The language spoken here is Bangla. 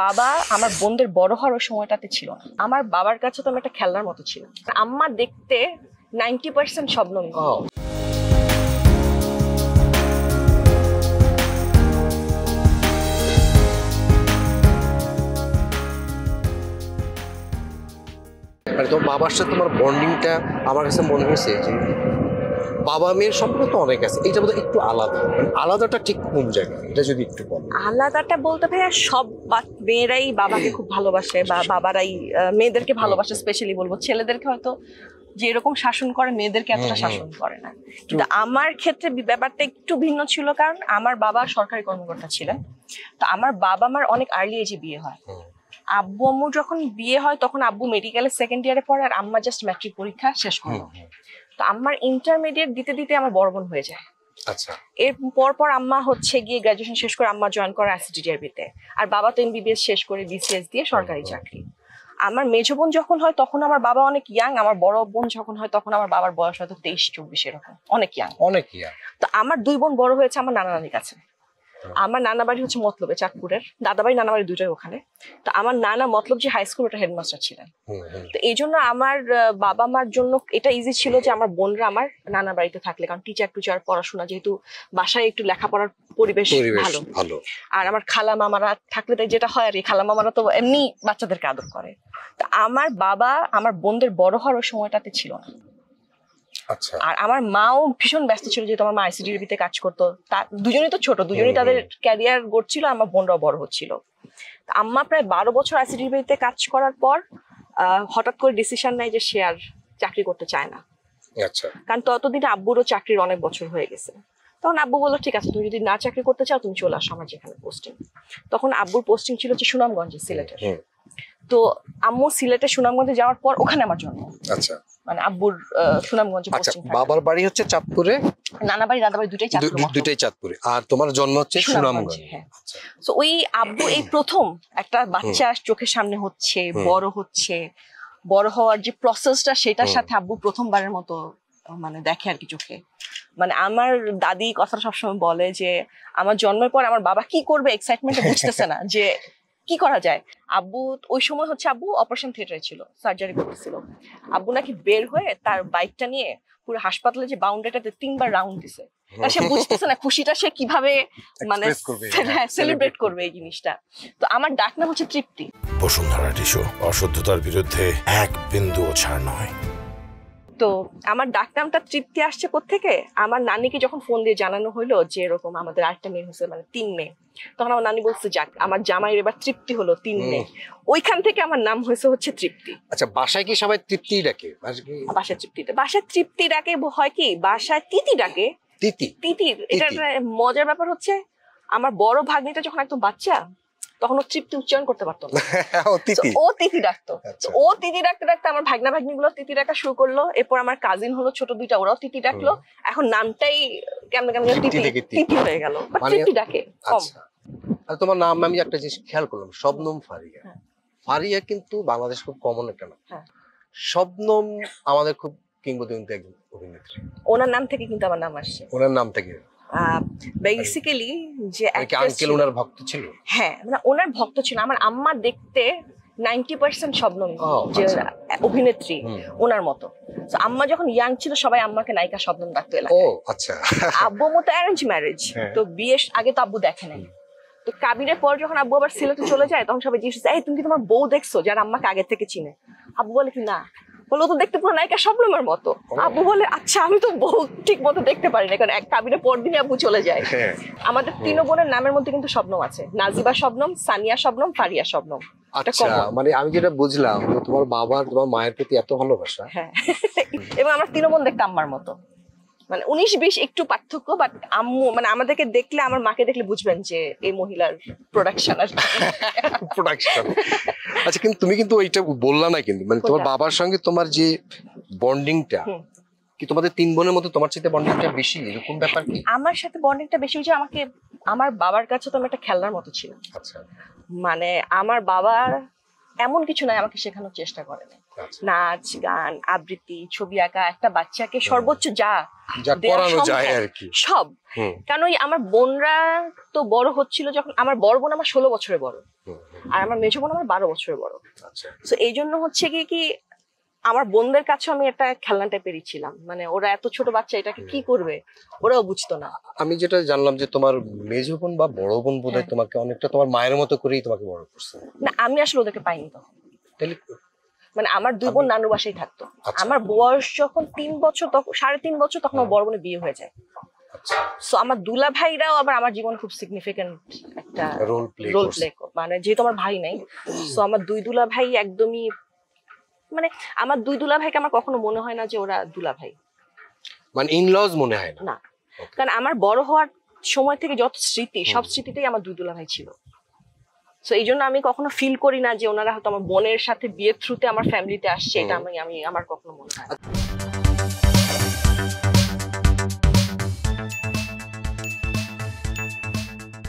বাবা আমার বোনদের বড় হওয়ার ওই সময়টাতে ছিল না। আমার বাবার কাছে তো আমি একটা খেলনার মতো ছিল। আম্মা দেখতে 90% শবনম। তোমার বাবার সাথে তোমার বন্ডিংটা আমার কাছে মনে হয়েছে যে বাবা মেয়ের সম্পর্ক তো অনেক আছে, এটা বোধহয় একটু আলাদা। আলাদাটা ঠিক কোন জায়গায়, এটা যদি একটু বলো। আলাদাটা বলতে ভাইয়া সব মেয়েরাই বাবাকে খুব ভালোবাসে বা বাবারাই মেয়েদেরকে ভালোবাসে। স্পেশালি বলবো ছেলেদেরকে হয়তো যেরকম শাসন করে মেয়েদেরকে এতটা শাসন করে না, কিন্তু আমার ক্ষেত্রে ব্যাপারটা একটু ভিন্ন ছিল। কারণ আমার বাবা সরকারি কর্মকর্তা ছিলেন, তো আমার বাবা মার অনেক আর্লি এজে বিয়ে হয়। আব্বু আম্মু যখন বিয়ে হয় তখন আব্বু মেডিকেলের সেকেন্ড ইয়ারে পড়ে আর আম্মা জাস্ট ম্যাট্রিক পরীক্ষা শেষ করলো। তো আম্মার ইন্টারমিডিয়েট দিতে দিতে আমার বড় বোন হয়ে যায়। আচ্ছা, এর পর আম্মা হচ্ছে গিয়ে গ্রাজুয়েশন শেষ করে আম্মা জয়েন করে আইসিডিডিআরবিতে, আর বাবা তো এমবিবিএস শেষ করে বিসিএস দিয়ে সরকারি চাকরি। আমার মেজো বোন যখন হয় তখন আমার বাবা অনেক ইয়াং, আমার বড় বোন যখন হয় তখন আমার বাবার বয়স হয়তো 23-24 এরকম, অনেক ইয়াং। তো আমার দুই বোন বড় হয়েছে আমার নানা নানির কাছে। আমার নানা বাড়ি হচ্ছে মতলবে চাঁদপুরের, দাদা বাড়ি নানা বাড়ি দুটোই ওখানে। তো আমার নানা মতলব যে হাই স্কুল ওটা হেডমাস্টার ছিলেন। তো এই জন্য আমার বাবা মার জন্য এটা ইজি ছিল যে আমার বোনরা আমার নানা বাড়িতে থাকলে, কারণ টিচার পড়াশোনা যেহেতু বাসায় একটু লেখাপড়ার পরিবেশ ভালো। আর আমার খালা মামারা থাকলে তাই যেটা হয় আর কি, খালা মামারা তো এমনি বাচ্চাদেরকে আদর করে। তো আমার বাবা আমার বোনদের বড় হওয়ার ওই সময়টাতে ছিল না। আর আমার মাও ভীষণ ব্যস্ত ছিল, যেহেতু আমার মা আইসিডিডিআরবিতে কাজ করতো। দুজনেই তো ছোট, দুজনেই তাদের ক্যারিয়ার গড়ছিল, আমার বোনরাও বড় হচ্ছিল। আম্মা প্রায় 12 বছর আইসিডিডিআরবিতে কাজ করার পর হঠাৎ করে ডিসিশন নেয় যে সে আর চাকরি করতে চায় না। কারণ ততদিনে আব্বুরও চাকরির অনেক বছর হয়ে গেছে। তখন আব্বু বললো ঠিক আছে, তুমি যদি না চাকরি করতে চাও তুমি চলে আসো আমার যেখানে পোস্টিং। তখন আব্বুর পোস্টিং ছিল হচ্ছে সুনামগঞ্জে, সিলেটের। তো আম্মু সিলেটে সুনামগঞ্জে যাওয়ার পর ওখানে আমার জন্ম। মানে আব্বুর সুনামগঞ্জে পোস্টিং। বাবার বাড়ি হচ্ছে চাঁদপুরে, নানা বাড়ি দাদা বাড়ি দুটাই চাঁদপুরে, আর তোমার জন্ম হচ্ছে সুনামগঞ্জে। হ্যাঁ। তো ওই আব্বু এই প্রথম একটা বাচ্চা চোখের সামনে হচ্ছে, বড় হওয়ার যে প্রসেসটা, সেটার সাথে আব্বু প্রথমবারের মতো মানে দেখে আর কি চোখে। মানে আমার দাদি কথাটা সবসময় বলে যে আমার জন্মের পর আমার বাবা কি করবে এক্সাইটমেন্টে বুঝতেছে না যে কি করা যায়। আব্বু ওই সময় হচ্ছে আব্বু অপারেশন থিয়েটারে ছিল, সার্জারি করতেছিল। আব্বু নাকি বের হয়ে তার বাইকটা নিয়ে পুরো হাসপাতালে যে বাউন্ডারিটাতে 3বার রাউন্ড দিছে। সে বুঝতেছে না খুশিটা সে কিভাবে মানে সেলিব্রেট করবে এই জিনিসটা। তো আমার ডাক নাম হচ্ছে তৃপ্তি। বসুন্ধরা টিস্যু, অশুদ্ধতার বিরুদ্ধে এক বিন্দুও ছাড় নয়। তো আমার ডাক নামটা তৃপ্তি আসছে কোত্থেকে, আমার নানিকে যখন ফোন দিয়ে জানানো হলো যে এরকম আমাদের আরেকটা মেয়ে হয়েছে, মানে 3 মেয়ে, তখন আমার নানি বলছে যাক আমার জামাইয়ের এবার তৃপ্তি হলো, 3 মেয়ে। ওইখান থেকে আমার নাম হয়েছে হচ্ছে তৃপ্তি। আচ্ছা, বাসায় কি সবাই তৃপ্তি ডাকে? বাসায় তৃপ্তি ডাকে হয় কি, বাসায় তিতি ডাকে। তিতির এটা একটা মজার ব্যাপার হচ্ছে, আমার বড় ভাগ্নিটা যখন একদম বাচ্চা তখন ও তৃপ্তি উচ্চারণ করতে পারতো না, ও তিথি ডাকতো। ও তিথি ডাকতে ডাকতে আমার ভাগনা ভাগ্নি গুলো তিথি ডাকা শুরু করলো। এরপর আমার কাজিন হলো ছোট দুইটা, ওরাও তিথি ডাকলো। এখন নামটাই কেমন তিথি হয়ে গেল, তৃপ্তি ডাকে কম। আর তোমার নাম আমি একটা জিনিস খেয়াল করলাম, শবনম ফারিয়া। ফারিয়া কিন্তু বাংলাদেশ খুব কমন একটা নাম। শবনম আমাদের খুব কিংবদন্তি একজন অভিনেত্রী, ওনার নাম থেকে কিন্তু আমার নাম আসছে। ওনার নাম থেকে বেসিক্যালি যে আঙ্কেল ওনার ভক্ত ছিল। হ্যাঁ, মানে ওনার ভক্ত ছিল। আমার আম্মা দেখতে 90% শবনম যে অভিনেত্রী ওনার মতো। তো আম্মা যখন ইয়াং ছিল সবাই আম্মাকে নায়িকা শবনম ডাকতো এলাকায়। আব্বু মতো অ্যারেঞ্জ ম্যারেজ, তো বিয়ের আগে তো আব্বু দেখে নাই। তো কাবিনের পর যখন আব্বু আবার সিলেটে চলে যায় তখন সবাই জিজ্ঞেস এই তুমি কি তোমার বউ দেখছো যার আম্মাকে আগে থেকে চিনে? আব্বু বলে কি না, বলো তো দেখতে পুরো নায়িকা শবনমের মতো। আব্বু বলে আচ্ছা আমি তো বউ ঠিক মতো দেখতে পারি না, কারণ এক কাবিনের পর দিনই আব্বু চলে যায়। আমাদের 3 বোনের নামের মধ্যে কিন্তু শবনম আছে, নাজিবা শবনম, সানিয়া শবনম, ফারিয়া শবনম। আচ্ছা, মানে আমি যেটা বুঝলাম তোমার বাবার তোমার মায়ের প্রতি এত ভালোবাসা। হ্যাঁ, এবং আমরা 3 বোন দেখতে আম্মার মতো, মানে 19-20 একটু পার্থক্য, বাট আম্মু মানে আমাদেরকে দেখলে, আমার মাকে দেখলে বুঝবেন যে এই মহিলার প্রোডাকশন। আচ্ছা, কিন্তু তুমি কিন্তু ওইটা বললা না, কিন্তু মানে তোমার বাবার সঙ্গে তোমার যে বন্ডিংটা কি তোমাদের 3 বোনের মতো তোমার সাথে বন্ডিংটা বেশি, এরকম ব্যাপার কি? আমার সাথে বন্ডিংটা বেশি হচ্ছে, আমাকে আমার বাবার কাছে তো আমি একটা খেলনার মতো ছিল। আচ্ছা, মানে আমার বাবা এমন কিছু নাই আমাকে শেখানোর চেষ্টা করে না। নাচ গান আবৃত্তি ছবি আঁকা একটা বাচ্চাকে সর্বোচ্চ যা করানো যায় আর কি সব। কারণ ওই আমার বোনরা তো বড় হচ্ছিল, যখন আমার বড় বোন আমার 16 বছরের বড়, আর আমার মেজো বোন আমার 12 বছরের বড়। আচ্ছা তো এই জন্য হচ্ছে কি আমার বোনদের কাছে আমি একটা খেলনা টাইপেরই ছিলাম, মানে ওরা এত ছোট বাচ্চা এটাকে কি করবে ওরাও বুঝতো না। আমি যেটা জানলাম যে তোমার মেজো বোন বা বড় বোন বোধহয় তোমাকে অনেকটা তোমার মায়ের মতো করেই তোমাকে বড় করছে। না আমি আসলে ওদেরকে পাইনি তখন, তাহলে মানে আমার 2 বোন নানু বাসায় থাকতো। আচ্ছা। আমার বয়স যখন 3 বছর তখন 3.5 বছর তখন আমার বড় বোনের বিয়ে হয়ে যায়। আচ্ছা সো আমার দুলা ভাইরাও আবার আমার জীবন খুব সিগনিফিকেন্ট একটা রোল রোল প্লে প্লে, মানে যেহেতু আমার ভাই নাই, সো আমার 2 দুলা ভাই একদমই, মানে আমার 2 দুলা ভাইকে আমার কখনো মনে হয় না যে ওরা দুলা ভাই, মানে ইনলজ মনে হয় না। না। কারণ আমার বড় হওয়ার সময় থেকে যত স্মৃতি সব স্মৃতিতেই আমার 2 দুলা ভাই ছিল। সো এই জন্য আমি কখনো ফিল করি না যে ওনারা হয়তো আমার বোনের সাথে বিয়ের থ্রুতে আমার ফ্যামিলিতে আসছে, এটা আমি আমার কখনো মনে হয় না।